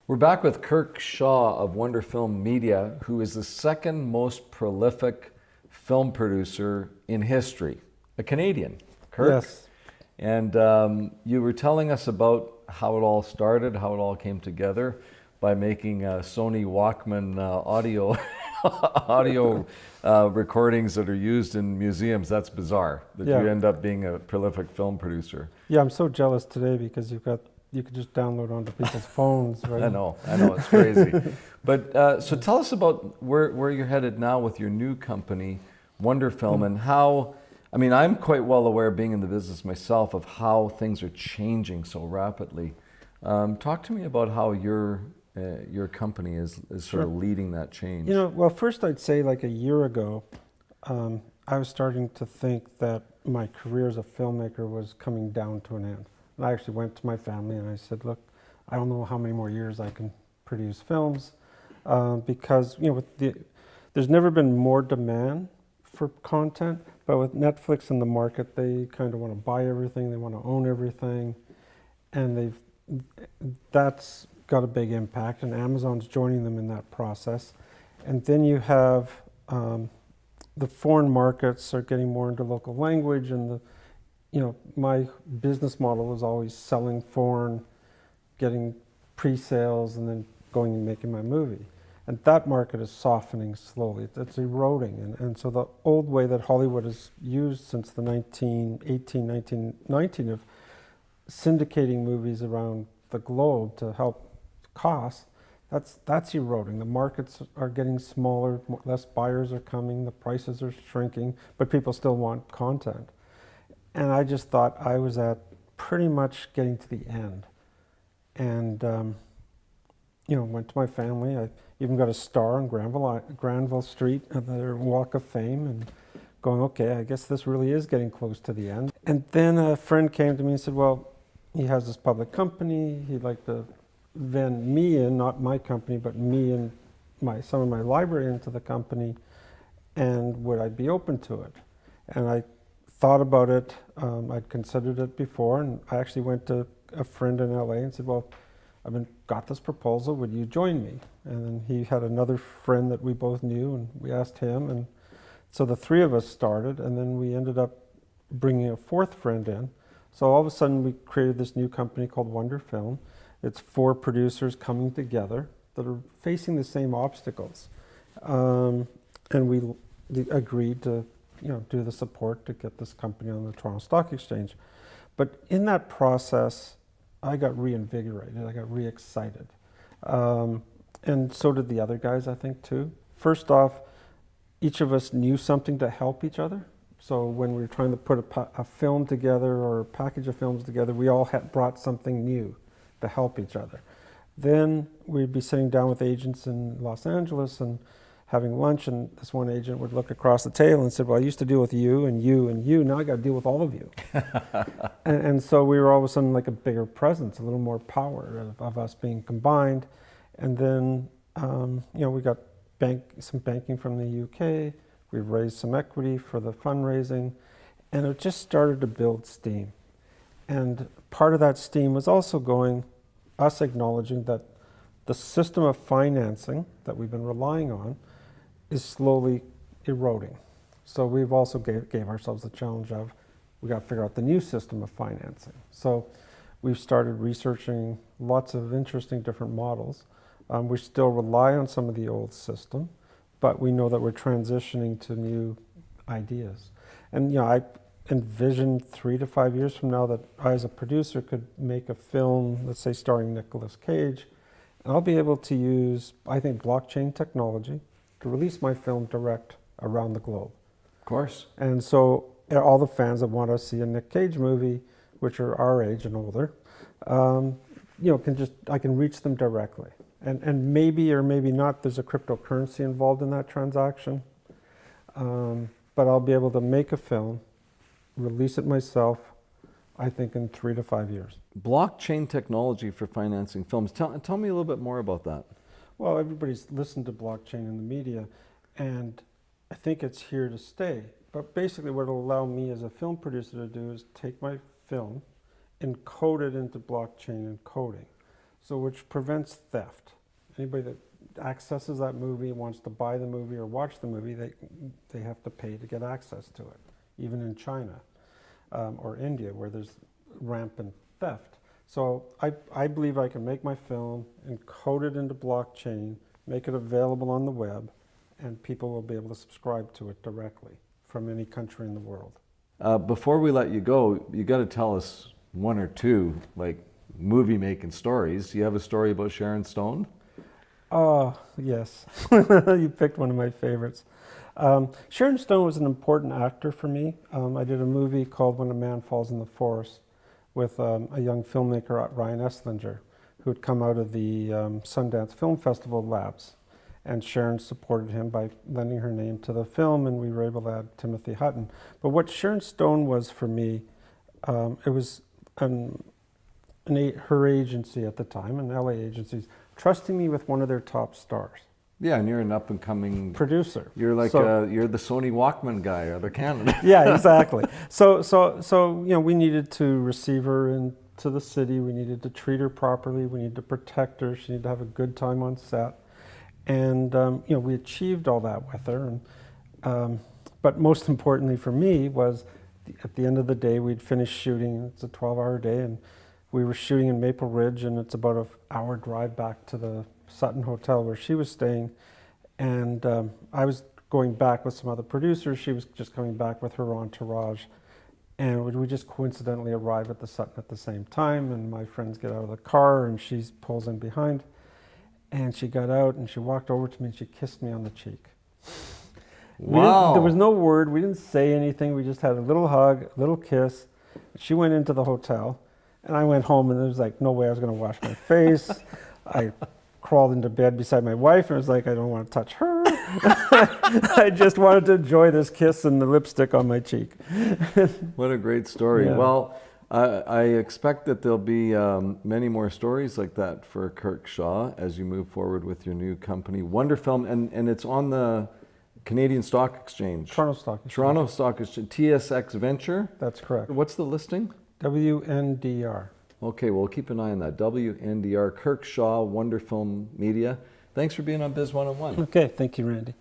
We're back with KIRK Shaw of Wonder Film Media, who is the second most prolific film producer in history, a Canadian, KIRK. Yes. And you were telling us about how it all started, how it all came together by making Sony Walkman audio recordings that are used in museums. That's bizarre that you end up being a prolific film producer. Yeah, I'm so jealous today because you could just download onto people's phones, right? I know, it's crazy. But so tell us about where you're headed now with your new company, Wonder Film, and how, I mean, I'm quite well aware, being in the business myself, of how things are changing so rapidly. Talk to me about how your company is sort of leading that change. You know, well, first I'd say like a year ago, I was starting to think that my career as a filmmaker was coming down to an end. And I actually went to my family and I said, look, I don't know how many more years I can produce films because, you know, there's never been more demand for content, but with Netflix in the market, they kind of want to buy everything, they want to own everything, and that's got a big impact, and Amazon's joining them in that process. And then you have the foreign markets are getting more into local language, and you know, my business model was always selling foreign, getting pre-sales, and then going and making my movie. And that market is softening slowly. It's eroding. And so the old way that Hollywood has used since the 1919 of syndicating movies around the globe to help costs, that's eroding. The markets are getting smaller, less buyers are coming, the prices are shrinking, but people still want content. And I just thought I was at pretty much getting to the end. And, you know, went to my family. I even got a star on Granville Street at their Walk of Fame, and going, okay, I guess this really is getting close to the end. And then a friend came to me and said, well, he has this public company. He'd like to vend me in, not my company, but me and some of my library into the company, and would I be open to it? And I thought about it. I'd considered it before, and I actually went to a friend in LA and said, well, I've got this proposal, would you join me? And then he had another friend that we both knew, and we asked him, and so the three of us started, and then we ended up bringing a fourth friend in. So all of a sudden we created this new company called Wonder Film. It's 4 producers coming together that are facing the same obstacles. And we agreed to, you know, do the support to get this company on the Toronto Stock Exchange. But in that process, I got reinvigorated, I got re-excited. And so did the other guys, I think, too. First off, each of us knew something to help each other. So when we were trying to put a film together or a package of films together, we all had brought something new to help each other. Then we'd be sitting down with agents in Los Angeles and having lunch, and this one agent would look across the table and said, well, I used to deal with you and you and you, now I got to deal with all of you. and so we were all of a sudden like a bigger presence, a little more power of us being combined. And then, you know, we got some banking from the UK, we've raised some equity for the fundraising, and it just started to build steam. And part of that steam was also us acknowledging that the system of financing that we've been relying on is slowly eroding. So we've also gave ourselves the challenge of, we got to figure out the new system of financing. So we've started researching lots of interesting different models. We still rely on some of the old system, but we know that we're transitioning to new ideas. And you know, I envision 3 to 5 years from now that I, as a producer, could make a film, let's say starring Nicolas Cage, and I'll be able to use, I think, blockchain technology to release my film direct around the globe. Of course. And so all the fans that want to see a Nick Cage movie, which are our age and older, you know, I can reach them directly. And maybe or maybe not, there's a cryptocurrency involved in that transaction. But I'll be able to make a film, release it myself, I think in 3 to 5 years. Blockchain technology for financing films. Tell me a little bit more about that. Well, everybody's listened to blockchain in the media, and I think it's here to stay. But basically what it'll allow me as a film producer to do is take my film, encode it into blockchain encoding, so which prevents theft. Anybody that accesses that movie, wants to buy the movie or watch the movie, they have to pay to get access to it, even in China or India where there's rampant theft. So I believe I can make my film, encode it into blockchain, make it available on the web, and people will be able to subscribe to it directly from any country in the world. Before we let you go, you got to tell us one or two like movie making stories. You have a story about Sharon Stone? Oh, yes. You picked one of my favorites. Sharon Stone was an important actor for me. I did a movie called When a Man Falls in the Forest with a young filmmaker, Ryan Eslinger, who had come out of the Sundance Film Festival labs. And Sharon supported him by lending her name to the film, and we were able to add Timothy Hutton. But what Sharon Stone was for me, it was her agency at the time, an LA agencies, trusting me with one of their top stars. Yeah, and you're an up-and-coming producer. You're like you're the Sony Walkman guy out of Canada. Yeah, exactly. So you know, we needed to receive her into the city. We needed to treat her properly. We needed to protect her. She needed to have a good time on set. And you know, we achieved all that with her. And but most importantly for me was, at the end of the day, we'd finished shooting. It's a 12-hour day, and we were shooting in Maple Ridge, and it's about an hour drive back to the Sutton Hotel where she was staying. And I was going back with some other producers. She was just coming back with her entourage. And we just coincidentally arrive at the Sutton at the same time, and my friends get out of the car, and she pulls in behind. And she got out, and she walked over to me, and she kissed me on the cheek. Wow. There was no word. We didn't say anything. We just had a little hug, a little kiss. She went into the hotel, and I went home, and there was like no way I was going to wash my face. I crawled into bed beside my wife, and it was like, I don't want to touch her. I just wanted to enjoy this kiss and the lipstick on my cheek. What a great story. Yeah. Well, I expect that there'll be many more stories like that for KIRK Shaw as you move forward with your new company, Wonderfilm, and it's on the Canadian Stock Exchange. Toronto Stock Exchange. Toronto Stock Exchange, TSX Venture. That's correct. What's the listing? WNDR. Okay, well, keep an eye on that. WNDR, KIRK Shaw, Wonderfilm Media. Thanks for being on Biz 101. Okay, thank you, Randy.